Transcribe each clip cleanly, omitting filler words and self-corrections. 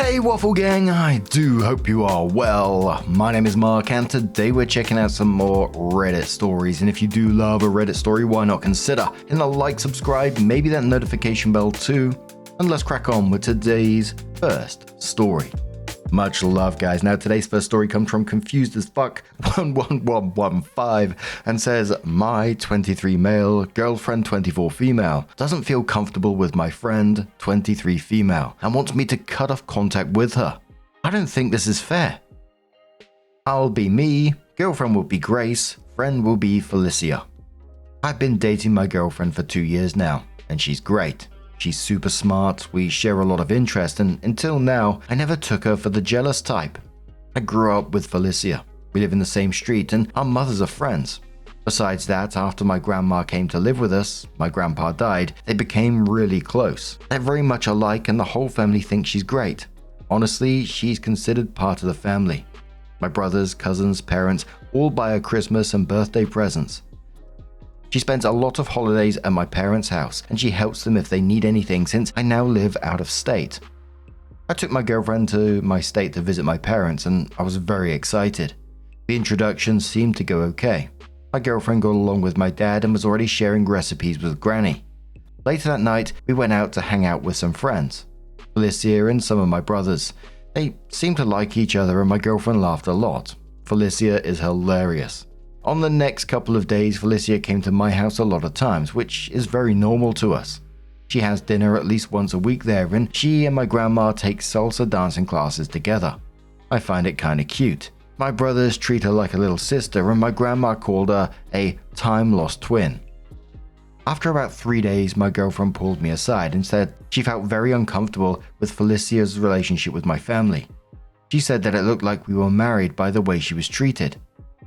Hey Waffle Gang, I do hope you are well. My name is Mark and today we're checking out some more Reddit stories, and if you do love a Reddit story, why not consider hitting a like, subscribe, maybe that notification bell too, and let's crack on with today's first story. Much love, guys. Now today's first story comes from Confused as Fuck 11115 and says, my 23 male, girlfriend 24 female, doesn't feel comfortable with my friend 23 female and wants me to cut off contact with her. I don't think this is fair. I'll be me, girlfriend will be Grace, friend will be Felicia. I've been dating my girlfriend for 2 years now, and she's great. She's super smart, we share a lot of interest, and until now, I never took her for the jealous type. I grew up with Felicia. We live in the same street and our mothers are friends. Besides that, after my grandma came to live with us, my grandpa died, they became really close. They're very much alike and the whole family thinks she's great. Honestly, she's considered part of the family. My brothers, cousins, parents all buy her Christmas and birthday presents. She spends a lot of holidays at my parents' house, and she helps them if they need anything since I now live out of state. I took my girlfriend to my state to visit my parents, and I was very excited. The introduction seemed to go okay. My girlfriend got along with my dad and was already sharing recipes with Granny. Later that night, we went out to hang out with some friends. Felicia and some of my brothers. They seemed to like each other and my girlfriend laughed a lot. Felicia is hilarious. On the next couple of days, Felicia came to my house a lot of times, which is very normal to us. She has dinner at least once a week there, and she and my grandma take salsa dancing classes together. I find it kinda cute. My brothers treat her like a little sister, and my grandma called her a time-lost twin. After about 3 days, my girlfriend pulled me aside and said she felt very uncomfortable with Felicia's relationship with my family. She said that it looked like we were married by the way she was treated.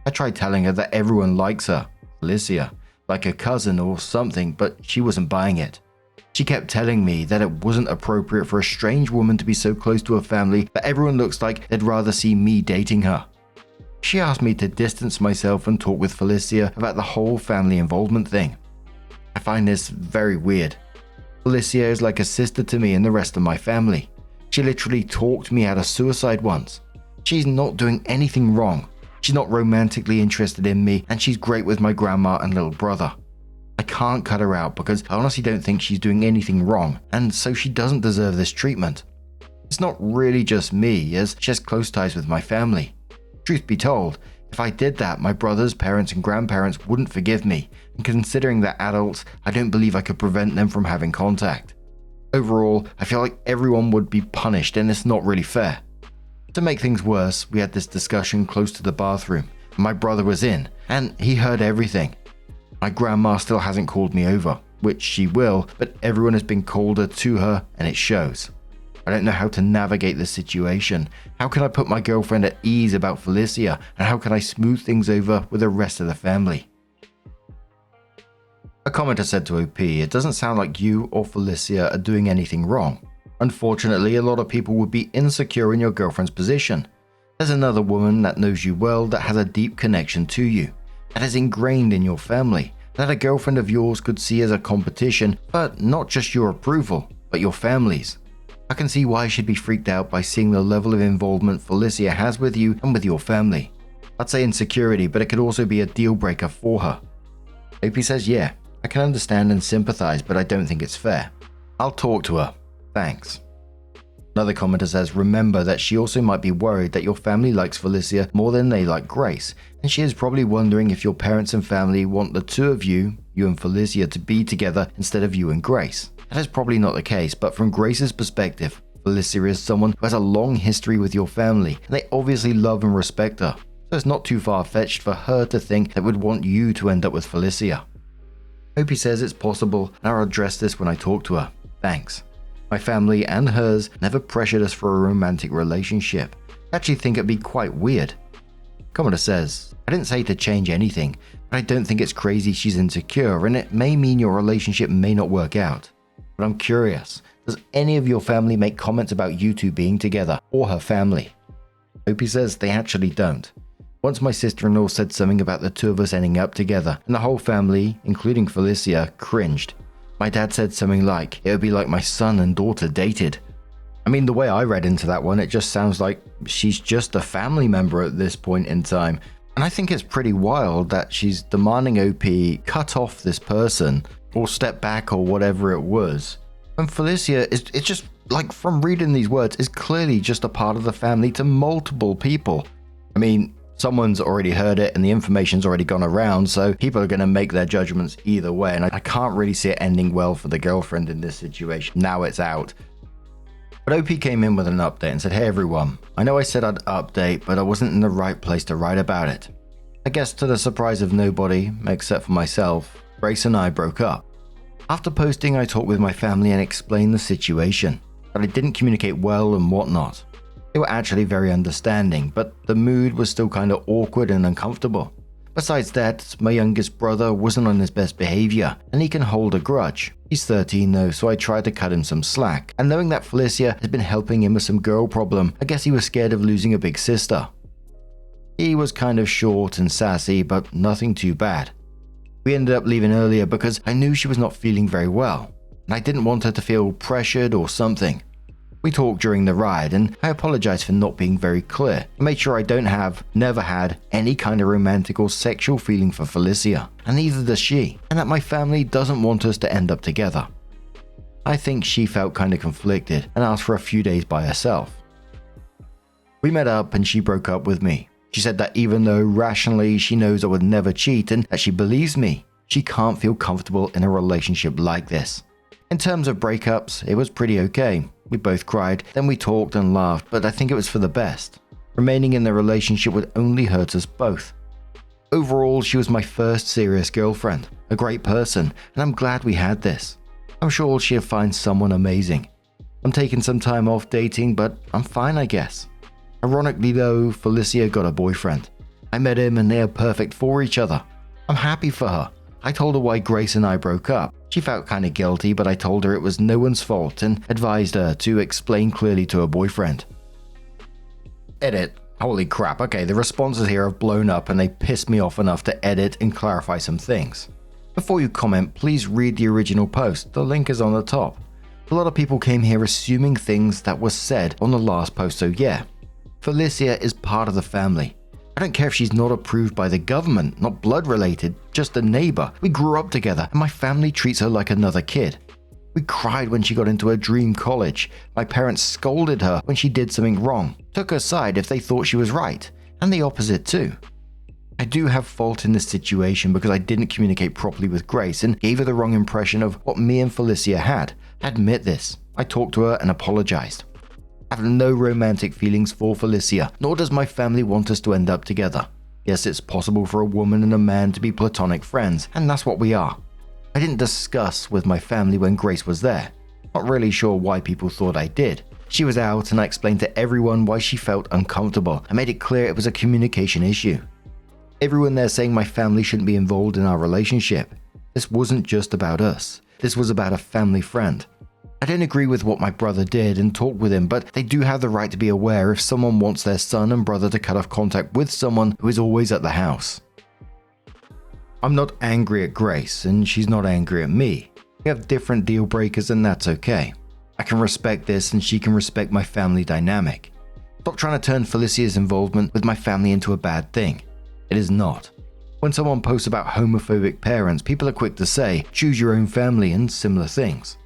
I tried telling her that everyone likes her, Felicia, like a cousin or something, but she wasn't buying it. She kept telling me that it wasn't appropriate for a strange woman to be so close to her family, but everyone looks like they'd rather see me dating her. She asked me to distance myself and talk with Felicia about the whole family involvement thing. I find this very weird. Felicia is like a sister to me and the rest of my family. She literally talked me out of suicide once. She's not doing anything wrong. She's not romantically interested in me, and she's great with my grandma and little brother. I can't cut her out because I honestly don't think she's doing anything wrong, and so she doesn't deserve this treatment. It's not really just me, as she has close ties with my family. Truth be told, if I did that, my brothers, parents, and grandparents wouldn't forgive me, and considering they're adults, I don't believe I could prevent them from having contact. Overall, I feel like everyone would be punished, and it's not really fair. To make things worse, we had this discussion close to the bathroom. My brother was in, and he heard everything. My grandma still hasn't called me over, which she will, but everyone has been colder to her, and it shows. I don't know how to navigate this situation. How can I put my girlfriend at ease about Felicia, and how can I smooth things over with the rest of the family? A commenter said to OP, it doesn't sound like you or Felicia are doing anything wrong. Unfortunately, a lot of people would be insecure in your girlfriend's position. There's another woman that knows you well that has a deep connection to you, that is ingrained in your family, that a girlfriend of yours could see as a competition, but not just your approval, but your family's. I can see why she'd be freaked out by seeing the level of involvement Felicia has with you and with your family. I'd say insecurity, but it could also be a deal breaker for her. OP says, yeah, I can understand and sympathize, but I don't think it's fair. I'll talk to her. Thanks. Another commenter says, remember that she also might be worried that your family likes Felicia more than they like Grace, and she is probably wondering if your parents and family want the two of you and Felicia, to be together instead of you and Grace. That is probably not the case, but from Grace's perspective, Felicia is someone who has a long history with your family, and they obviously love and respect her, so it's not too far-fetched for her to think they would want you to end up with Felicia. Opie says it's possible, and I'll address this when I talk to her. Thanks. My family and hers never pressured us for a romantic relationship. I actually think it'd be quite weird. Commenter says, I didn't say to change anything, but I don't think it's crazy she's insecure, and it may mean your relationship may not work out. But I'm curious, does any of your family make comments about you two being together, or her family? Opie says they actually don't. Once my sister-in-law said something about the two of us ending up together, and the whole family, including Felicia, cringed. My dad said something like, it would be like my son and daughter dated. I mean, the way I read into that one, it just sounds like she's just a family member at this point in time. And I think it's pretty wild that she's demanding OP cut off this person or step back or whatever it was. And Felicia is, it's just like, from reading these words, is clearly just a part of the family to multiple people. I mean, someone's already heard it and the information's already gone around, so people are going to make their judgments either way. And I can't really see it ending well for the girlfriend in this situation. Now it's out. But OP came in with an update and said, "Hey everyone, I know I said I'd update, but I wasn't in the right place to write about it. I guess to the surprise of nobody, except for myself, Grace and I broke up. After posting, I talked with my family and explained the situation, that I didn't communicate well and whatnot. They were actually very understanding, but the mood was still kind of awkward and uncomfortable. Besides that, my youngest brother wasn't on his best behavior, and he can hold a grudge. He's 13 though, so I tried to cut him some slack, and knowing that Felicia has been helping him with some girl problem, I guess he was scared of losing a big sister. He was kind of short and sassy, but nothing too bad. We ended up leaving earlier because I knew she was not feeling very well, and I didn't want her to feel pressured or something. We talked during the ride, and I apologized for not being very clear. I made sure I never had any kind of romantic or sexual feeling for Felicia, and neither does she, and that my family doesn't want us to end up together. I think she felt kind of conflicted and asked for a few days by herself. We met up and she broke up with me. She said that even though rationally she knows I would never cheat and that she believes me, she can't feel comfortable in a relationship like this. In terms of breakups, it was pretty okay. We both cried, then we talked and laughed, but I think it was for the best. Remaining in the relationship would only hurt us both. Overall, she was my first serious girlfriend, a great person, and I'm glad we had this. I'm sure she'll find someone amazing. I'm taking some time off dating, but I'm fine, I guess. Ironically though, Felicia got a boyfriend. I met him and they are perfect for each other. I'm happy for her. I told her why Grace and I broke up. She felt kind of guilty, but I told her it was no one's fault and advised her to explain clearly to her boyfriend. Edit. Holy crap, okay, the responses here have blown up and they pissed me off enough to edit and clarify some things. Before you comment, please read the original post, the link is on the top. A lot of people came here assuming things that were said on the last post, so yeah. Felicia is part of the family. I don't care if she's not approved by the government, not blood related, just a neighbor. We grew up together and my family treats her like another kid. We cried when she got into her dream college. My parents scolded her when she did something wrong, took her side if they thought she was right, and the opposite too. I do have fault in this situation because I didn't communicate properly with Grace and gave her the wrong impression of what me and Felicia had. I admit this. I talked to her and apologized. I have no romantic feelings for Felicia, nor does my family want us to end up together. Yes, it's possible for a woman and a man to be platonic friends, and that's what we are. I didn't discuss with my family when Grace was there. Not really sure why people thought I did. She was out and I explained to everyone why she felt uncomfortable. I made it clear it was a communication issue. Everyone there saying my family shouldn't be involved in our relationship. This wasn't just about us. This was about a family friend. I don't agree with what my brother did and talked with him, but they do have the right to be aware if someone wants their son and brother to cut off contact with someone who is always at the house. I'm not angry at Grace, and she's not angry at me. We have different deal breakers and that's okay. I can respect this and she can respect my family dynamic. Stop trying to turn Felicia's involvement with my family into a bad thing. It is not. When someone posts about homophobic parents, people are quick to say, choose your own family and similar things.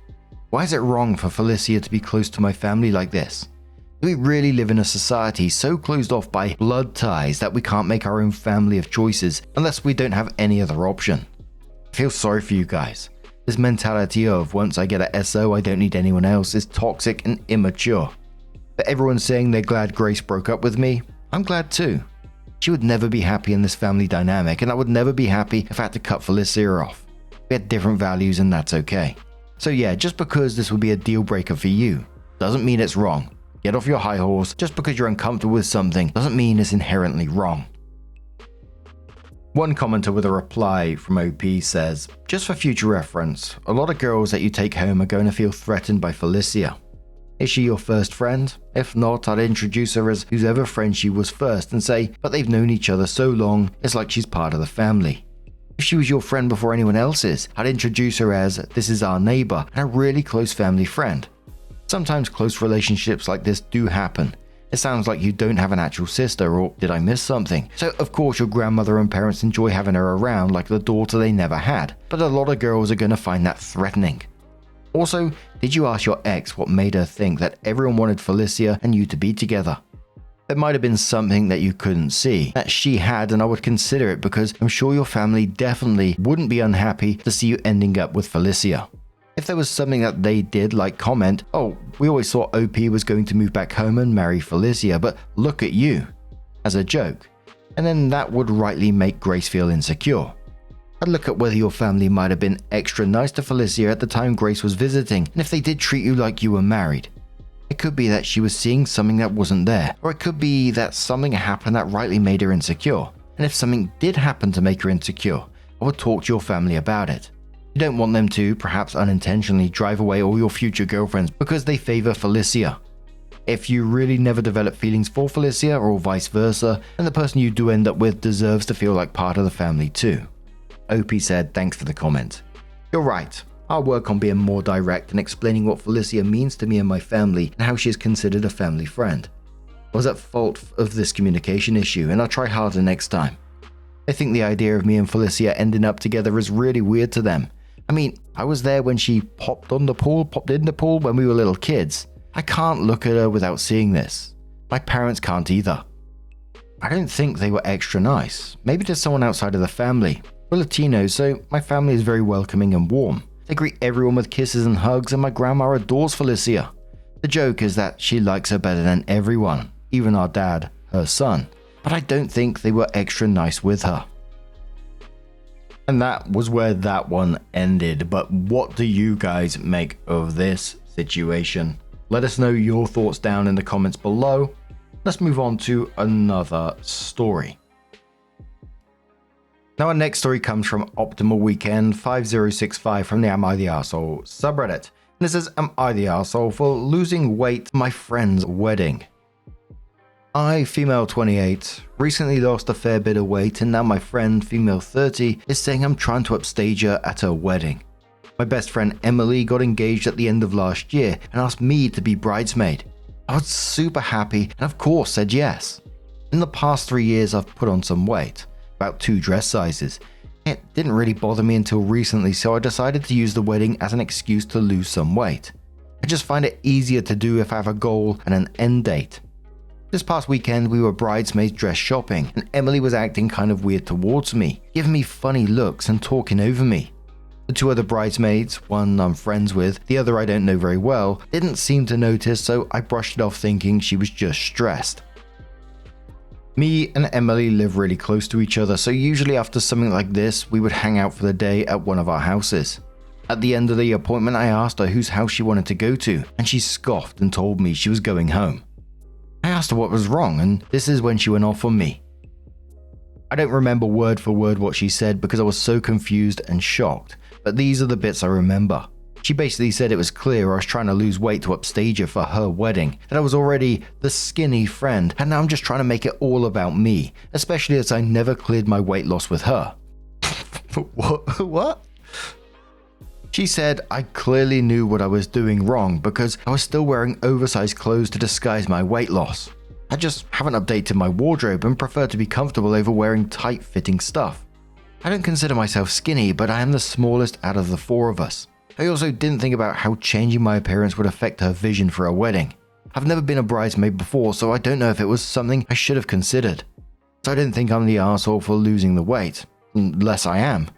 Why is it wrong for Felicia to be close to my family like this? Do we really live in a society so closed off by blood ties that we can't make our own family of choices unless we don't have any other option? I feel sorry for you guys. This mentality of once I get a SO I don't need anyone else is toxic and immature. But everyone saying they're glad Grace broke up with me, I'm glad too. She would never be happy in this family dynamic and I would never be happy if I had to cut Felicia off. We had different values and that's okay. So yeah, just because this would be a deal breaker for you, doesn't mean it's wrong. Get off your high horse. Just because you're uncomfortable with something doesn't mean it's inherently wrong. One commenter with a reply from OP says, just for future reference, a lot of girls that you take home are going to feel threatened by Felicia. Is she your first friend? If not, I'd introduce her as whoever friend she was first and say, but they've known each other so long, it's like she's part of the family. If she was your friend before anyone else's, I'd introduce her as, this is our neighbor and a really close family friend. Sometimes close relationships like this do happen. It sounds like you don't have an actual sister, or did I miss something? So of course your grandmother and parents enjoy having her around like the daughter they never had, but a lot of girls are going to find that threatening. Also, did you ask your ex what made her think that everyone wanted Felicia and you to be together? There might have been something that you couldn't see, that she had, and I would consider it because I'm sure your family definitely wouldn't be unhappy to see you ending up with Felicia. If there was something that they did, like comment, "Oh, we always thought OP was going to move back home and marry Felicia, but look at you," as a joke, and then that would rightly make Grace feel insecure. I'd look at whether your family might have been extra nice to Felicia at the time Grace was visiting, and if they did treat you like you were married. It could be that she was seeing something that wasn't there, or it could be that something happened that rightly made her insecure. And if something did happen to make her insecure, I would talk to your family about it. You don't want them to, perhaps unintentionally, drive away all your future girlfriends because they favor Felicia. If you really never develop feelings for Felicia or vice versa, then the person you do end up with deserves to feel like part of the family too. OP said, "Thanks for the comment. You're right. I'll work on being more direct and explaining what Felicia means to me and my family and how she is considered a family friend. I was at fault of this communication issue and I'll try harder next time. I think the idea of me and Felicia ending up together is really weird to them. I mean, I was there when she popped in the pool when we were little kids. I can't look at her without seeing this. My parents can't either. I don't think they were extra nice. Maybe to someone outside of the family. We're Latinos, so my family is very welcoming and warm. They greet everyone with kisses and hugs, and my grandma adores Felicia. The joke is that she likes her better than everyone, even our dad, her son. But I don't think they were extra nice with her." And that was where that one ended. But what do you guys make of this situation? Let us know your thoughts down in the comments below. Let's move on to another story. Now our next story comes from Optimal Weekend 5065 from the Am I the Arsehole subreddit. And it says, "Am I the arsehole for losing weight at my friend's wedding? I, female 28, recently lost a fair bit of weight, and now my friend, female 30, is saying I'm trying to upstage her at her wedding. My best friend Emily got engaged at the end of last year and asked me to be bridesmaid. I was super happy and of course said yes. In the past 3 years I've put on some weight, about 2 dress sizes. It didn't really bother me until recently, so I decided to use the wedding as an excuse to lose some weight. I just find it easier to do if I have a goal and an end date. This past weekend we were bridesmaids dress shopping and Emily was acting kind of weird towards me, giving me funny looks and talking over me. The 2 other bridesmaids, one I'm friends with, the other I don't know very well, didn't seem to notice, so I brushed it off thinking she was just stressed. Me and Emily live really close to each other, so usually after something like this we would hang out for the day at one of our houses. At the end of the appointment I asked her whose house she wanted to go to, and she scoffed and told me she was going home. I asked her what was wrong, and this is when she went off on me. I don't remember word for word what she said because I was so confused and shocked, but these are the bits I remember. She basically said it was clear I was trying to lose weight to upstage her for her wedding, that I was already the skinny friend, and now I'm just trying to make it all about me, especially as I never cleared my weight loss with her. What? She said I clearly knew what I was doing wrong because I was still wearing oversized clothes to disguise my weight loss. I just haven't updated my wardrobe and prefer to be comfortable over wearing tight-fitting stuff. I don't consider myself skinny, but I am the smallest out of the 4 of us. I also didn't think about how changing my appearance would affect her vision for a wedding. I've never been a bridesmaid before, so I don't know if it was something I should have considered. So I don't think I'm the arsehole for losing the weight, unless I am.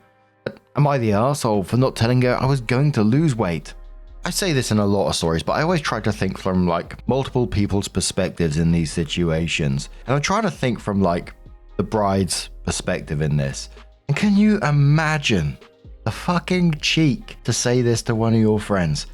But am I the arsehole for not telling her I was going to lose weight? I say this in a lot of stories, but I always try to think from multiple people's perspectives in these situations. And I'm trying to think from the bride's perspective in this. And can you imagine the fucking cheek to say this to one of your friends?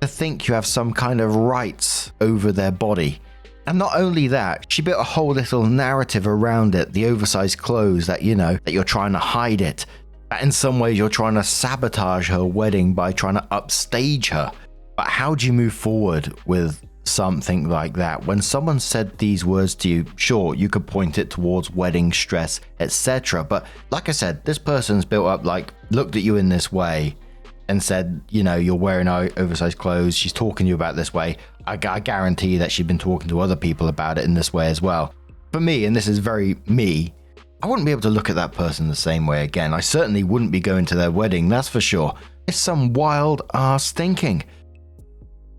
To think you have some kind of rights over their body. And not only that, she built a whole little narrative around it, the oversized clothes that you're trying to hide it. That in some ways you're trying to sabotage her wedding by trying to upstage her. But how do you move forward with something like that? When someone said these words to you, sure, you could point it towards wedding stress, etc. But like I said, this person's built up looked at you in this way and said, you're wearing oversized clothes, she's talking to you about this way, I guarantee that she'd been talking to other people about it in this way as well. For me, and this is very me, I wouldn't be able to look at that person the same way again. I certainly wouldn't be going to their wedding, that's for sure. It's some wild ass thinking.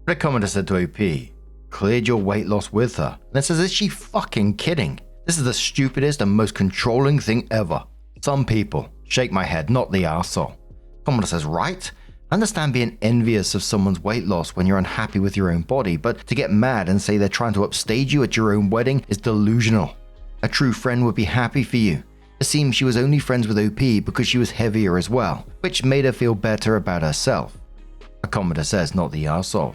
But a commenter said to OP, cleared your weight loss with her. And it says, is she fucking kidding? This is the stupidest and most controlling thing ever. Some people shake my head, not the arsehole. Commenter says, right? I understand being envious of someone's weight loss when you're unhappy with your own body, but to get mad and say they're trying to upstage you at your own wedding is delusional. A true friend would be happy for you. It seems she was only friends with OP because she was heavier as well, which made her feel better about herself. A commenter says, not the arsehole.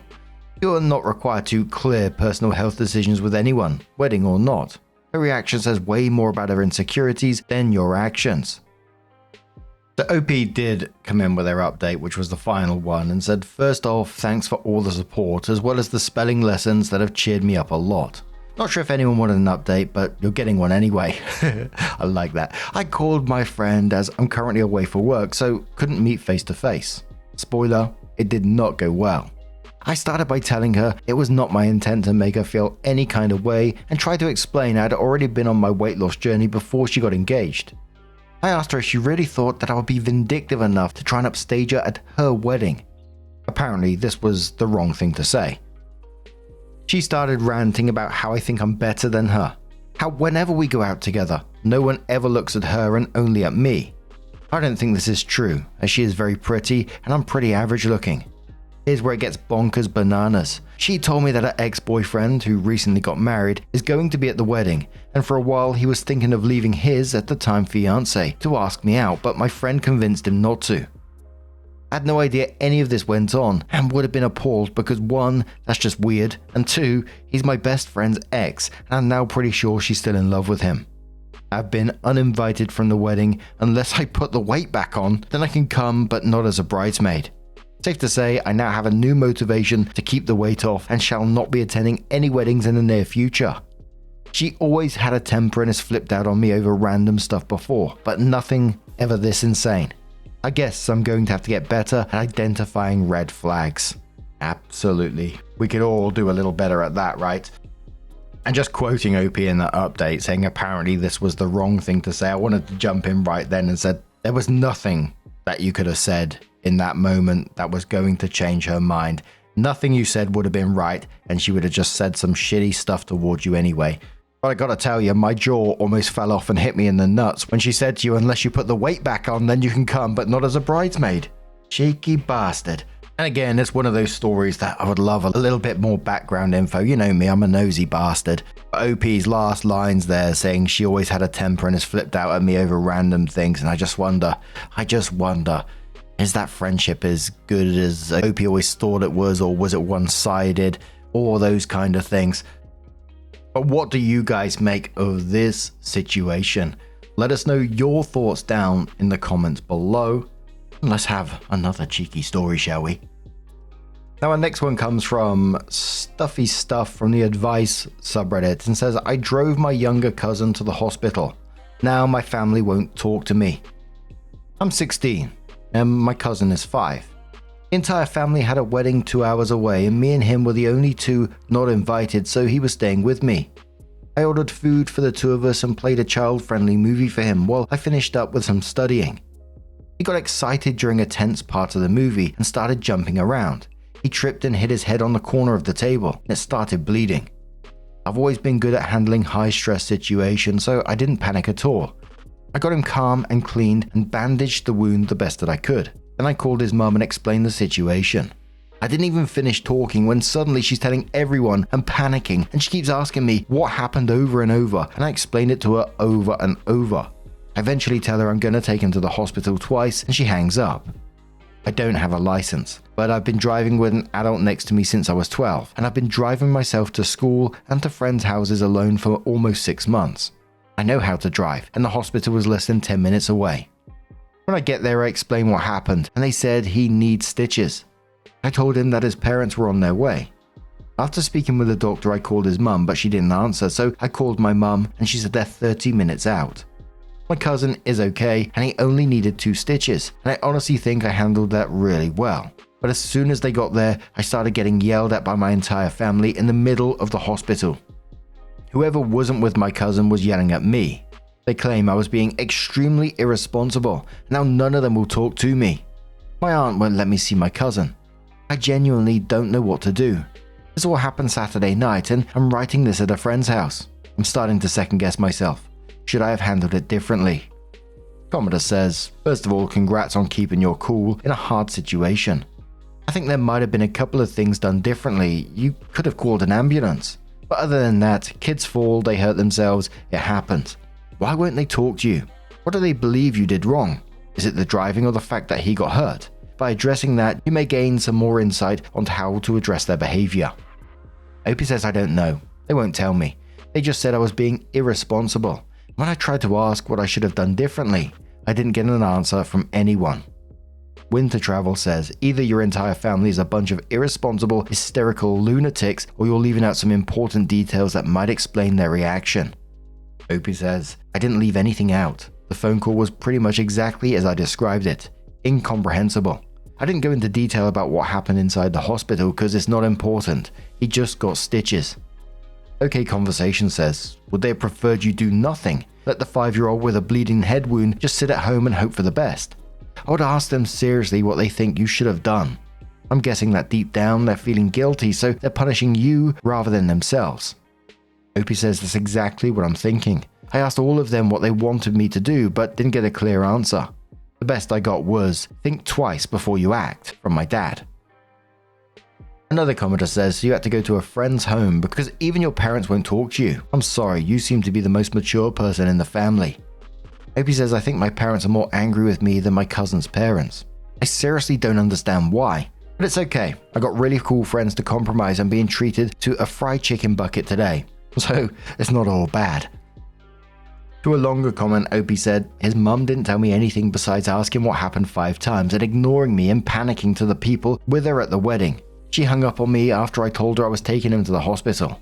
You are not required to clear personal health decisions with anyone, wedding or not. Her reaction says way more about her insecurities than your actions. The OP did come in with their update, which was the final one, and said, first off, thanks for all the support, as well as the spelling lessons that have cheered me up a lot. Not sure if anyone wanted an update, but you're getting one anyway. I like that. I called my friend as I'm currently away for work, so couldn't meet face to face. Spoiler, it did not go well. I started by telling her it was not my intent to make her feel any kind of way and tried to explain I had already been on my weight loss journey before she got engaged. I asked her if she really thought that I would be vindictive enough to try and upstage her at her wedding. Apparently, this was the wrong thing to say. She started ranting about how I think I'm better than her, how whenever we go out together, no one ever looks at her and only at me. I don't think this is true, as she is very pretty and I'm pretty average looking. Here's where it gets bonkers bananas. She told me that her ex-boyfriend, who recently got married, is going to be at the wedding, and for a while he was thinking of leaving his, at the time, fiancé to ask me out, but my friend convinced him not to. I had no idea any of this went on, and would have been appalled because 1, that's just weird, and 2, he's my best friend's ex, and I'm now pretty sure she's still in love with him. I've been uninvited from the wedding. Unless I put the weight back on, then I can come, but not as a bridesmaid. Safe to say, I now have a new motivation to keep the weight off and shall not be attending any weddings in the near future. She always had a temper and has flipped out on me over random stuff before, but nothing ever this insane. I guess I'm going to have to get better at identifying red flags. Absolutely. We could all do a little better at that, right? And just quoting OP in that update, saying apparently this was the wrong thing to say, I wanted to jump in right then and said there was nothing that you could have said in that moment that was going to change her mind. Nothing you said would have been right, and she would have just said some shitty stuff towards you anyway. But I gotta tell you, my jaw almost fell off and hit me in the nuts when she said to you, unless you put the weight back on, then you can come, but not as a bridesmaid. Cheeky bastard. And again, it's one of those stories that I would love a little bit more background info. You know me, I'm a nosy bastard. But OP's last lines there saying she always had a temper and has flipped out at me over random things, and I just wonder, is that friendship as good as OP always thought it was, or was it one-sided, or those kind of things? But what do you guys make of this situation? Let us know your thoughts down in the comments below. Let's have another cheeky story, shall we? Now our next one comes from Stuffy Stuff from the Advice subreddit and says, I drove my younger cousin to the hospital. Now my family won't talk to me. I'm 16 and my cousin is 5. The entire family had a wedding 2 hours away and me and him were the only two not invited, so he was staying with me. I ordered food for the two of us and played a child-friendly movie for him while I finished up with some studying. He got excited during a tense part of the movie and started jumping around. He tripped and hit his head on the corner of the table and it started bleeding. I've always been good at handling high-stress situations, so I didn't panic at all. I got him calm and cleaned and bandaged the wound the best that I could. Then I called his mum and explained the situation. I didn't even finish talking when suddenly she's telling everyone and panicking, and she keeps asking me what happened over and over, and I explained it to her over and over. I eventually tell her I'm going to take him to the hospital twice and she hangs up. I don't have a license, but I've been driving with an adult next to me since I was 12, and I've been driving myself to school and to friends' houses alone for almost 6 months. I know how to drive, and the hospital was less than 10 minutes away. When I get there, I explain what happened, and they said he needs stitches. I told him that his parents were on their way. After speaking with the doctor, I called his mum, but she didn't answer, so I called my mum, and she said they're 30 minutes out. My cousin is okay and he only needed 2 stitches, and I honestly think I handled that really well. But as soon as they got there, I started getting yelled at by my entire family in the middle of the hospital. Whoever wasn't with my cousin was yelling at me. They claim I was being extremely irresponsible, and now none of them will talk to me. My aunt won't let me see my cousin. I genuinely don't know what to do. This all happened Saturday night, and I'm writing this at a friend's house. I'm starting to second guess myself. Should I have handled it differently? Commodore says, first of all, congrats on keeping your cool in a hard situation. I think there might have been a couple of things done differently. You could have called an ambulance. But other than that, kids fall, they hurt themselves, it happens. Why won't they talk to you? What do they believe you did wrong? Is it the driving or the fact that he got hurt? By addressing that, you may gain some more insight onto how to address their behavior. Opie says I don't know. They won't tell me. They just said I was being irresponsible. When I tried to ask what I should have done differently, I didn't get an answer from anyone. Winter Travel says either your entire family is a bunch of irresponsible, hysterical lunatics, or you're leaving out some important details that might explain their reaction. Opie says, I didn't leave anything out. The phone call was pretty much exactly as I described it. Incomprehensible. I didn't go into detail about what happened inside the hospital because it's not important. He just got stitches. OK Conversation says, would they have preferred you do nothing? Let the 5-year-old with a bleeding head wound just sit at home and hope for the best? I would ask them seriously what they think you should have done. I'm guessing that deep down they're feeling guilty, so they're punishing you rather than themselves. Opie says that's exactly what I'm thinking. I asked all of them what they wanted me to do, but didn't get a clear answer. The best I got was, think twice before you act, from my dad. Another commenter says you had to go to a friend's home because even your parents won't talk to you. I'm sorry, you seem to be the most mature person in the family. Opie says I think my parents are more angry with me than my cousin's parents. I seriously don't understand why, but it's okay. I got really cool friends to compromise on being treated to a fried chicken bucket today, so it's not all bad. To a longer comment, Opie said his mum didn't tell me anything besides asking what happened 5 times and ignoring me and panicking to the people with her at the wedding. She hung up on me after I told her I was taking him to the hospital.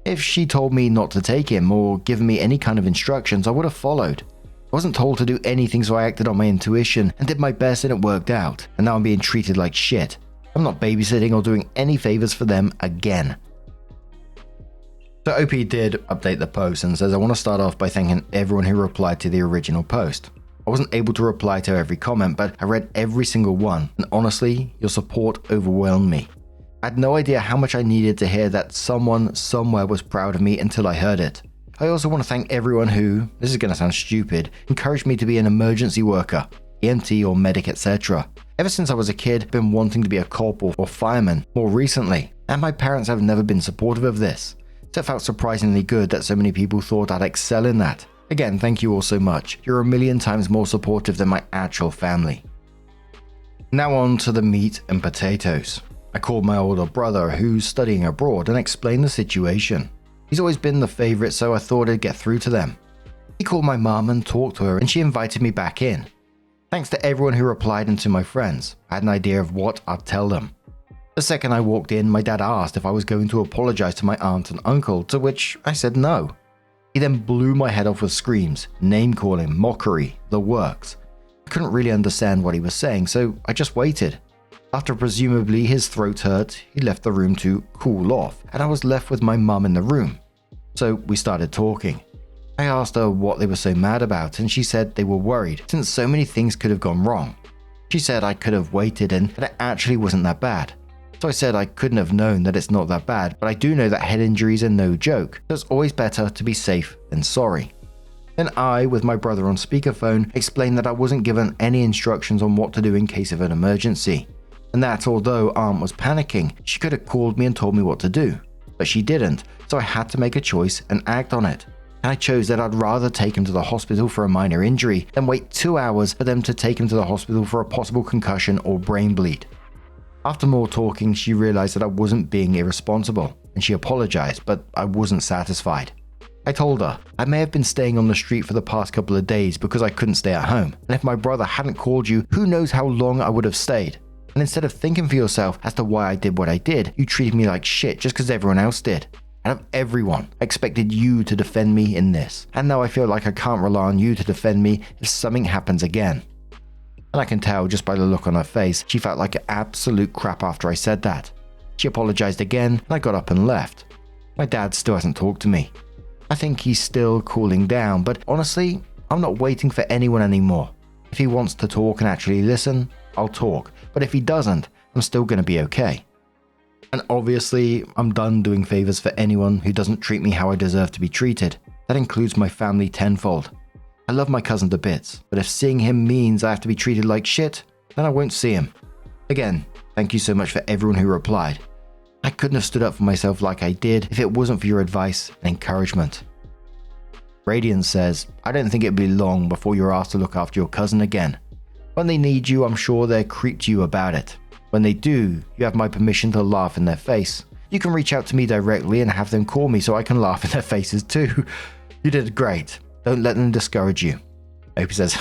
If she told me not to take him or given me any kind of instructions, I would have followed. I wasn't told to do anything, so I acted on my intuition and did my best, and it worked out, and now I'm being treated like shit. I'm not babysitting or doing any favors for them again. So OP did update the post and says I want to start off by thanking everyone who replied to the original post. I wasn't able to reply to every comment, but I read every single one, and honestly, your support overwhelmed me. I had no idea how much I needed to hear that someone somewhere was proud of me until I heard it. I also want to thank everyone who, this is going to sound stupid, encouraged me to be an emergency worker, EMT or medic, etc. Ever since I was a kid, I've been wanting to be a cop or fireman more recently, and my parents have never been supportive of this. So it felt surprisingly good that so many people thought I'd excel in that. Again, thank you all so much. You're a million times more supportive than my actual family. Now on to the meat and potatoes. I called my older brother, who's studying abroad, and explained the situation. He's always been the favorite, so I thought I'd get through to them. He called my mom and talked to her, and she invited me back in. Thanks to everyone who replied and to my friends, I had an idea of what I'd tell them. The second I walked in, my dad asked if I was going to apologize to my aunt and uncle, to which I said no. He then blew my head off with screams, name-calling, mockery, the works. I couldn't really understand what he was saying, so I just waited. After presumably his throat hurt, he left the room to cool off, and I was left with my mum in the room. So we started talking. I asked her what they were so mad about, and she said they were worried since so many things could have gone wrong. She said I could have waited and that it actually wasn't that bad. So I said I couldn't have known that it's not that bad, but I do know that head injuries are no joke, so it's always better to be safe than sorry. Then I, with my brother on speakerphone, explained that I wasn't given any instructions on what to do in case of an emergency, and that although Aunt was panicking, she could have called me and told me what to do, but she didn't, so I had to make a choice and act on it. And I chose that I'd rather take him to the hospital for a minor injury than wait 2 hours for them to take him to the hospital for a possible concussion or brain bleed. After more talking, she realized that I wasn't being irresponsible, and she apologized, but I wasn't satisfied. I told her I may have been staying on the street for the past couple of days because I couldn't stay at home, and if my brother hadn't called you, who knows how long I would have stayed. And instead of thinking for yourself as to why I did what I did, you treated me like shit just because everyone else did. Out of everyone, I expected you to defend me in this, and now I feel like I can't rely on you to defend me if something happens again. And I can tell just by the look on her face, she felt like absolute crap after I said that. She apologized again, and I got up and left. My dad still hasn't talked to me. I think he's still cooling down, but honestly, I'm not waiting for anyone anymore. If he wants to talk and actually listen, I'll talk, but if he doesn't, I'm still going to be okay. And obviously, I'm done doing favors for anyone who doesn't treat me how I deserve to be treated. That includes my family tenfold. I love my cousin to bits, but if seeing him means I have to be treated like shit, then I won't see him. Again, thank you so much for everyone who replied. I couldn't have stood up for myself like I did if it wasn't for your advice and encouragement. Radiant says, I don't think it'll be long before you're asked to look after your cousin again. When they need you, I'm sure they'll creep to you about it. When they do, you have my permission to laugh in their face. You can reach out to me directly and have them call me so I can laugh in their faces too. You did great. Don't let them discourage you. Opie says,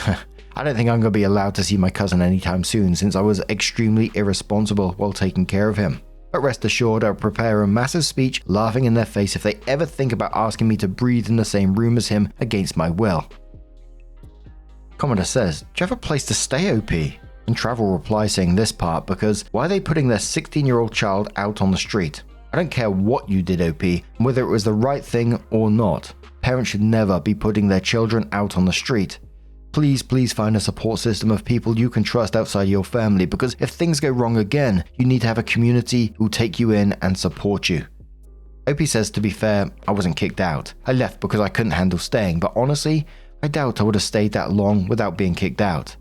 I don't think I'm going to be allowed to see my cousin anytime soon since I was extremely irresponsible while taking care of him. But rest assured, I'll prepare a massive speech laughing in their face if they ever think about asking me to breathe in the same room as him against my will. Commodore says, do you have a place to stay, OP? And Travel replies saying this part because why are they putting their 16-year-old child out on the street? I don't care what you did, OP, and whether it was the right thing or not. Parents should never be putting their children out on the street. Please find a support system of people you can trust outside your family because if things go wrong again, you need to have a community who will take you in and support you. OP says, to be fair, I wasn't kicked out. I left because I couldn't handle staying, but honestly, I doubt I would have stayed that long without being kicked out.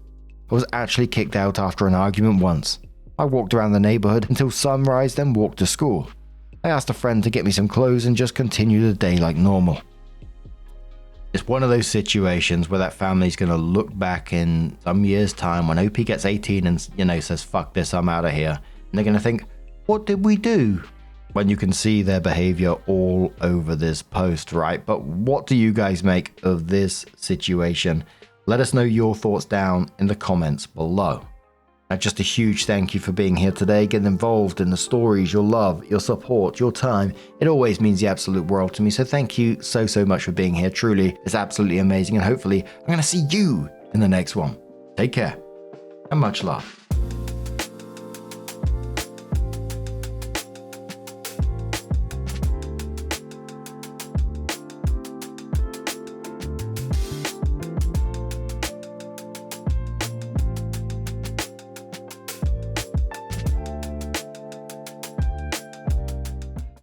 I was actually kicked out after an argument once. I walked around the neighborhood until sunrise, then walked to school. I asked a friend to get me some clothes and just continued the day like normal. It's one of those situations where that family's going to look back in some years' time when OP gets 18 and, says, fuck this, I'm out of here. And they're going to think, what did we do? When you can see their behavior all over this post, right? But what do you guys make of this situation? Let us know your thoughts down in the comments below. And just a huge thank you for being here today, getting involved in the stories, your love, your support, your time. It always means the absolute world to me. So thank you so much for being here. Truly, it's absolutely amazing. And hopefully I'm going to see you in the next one. Take care and much love.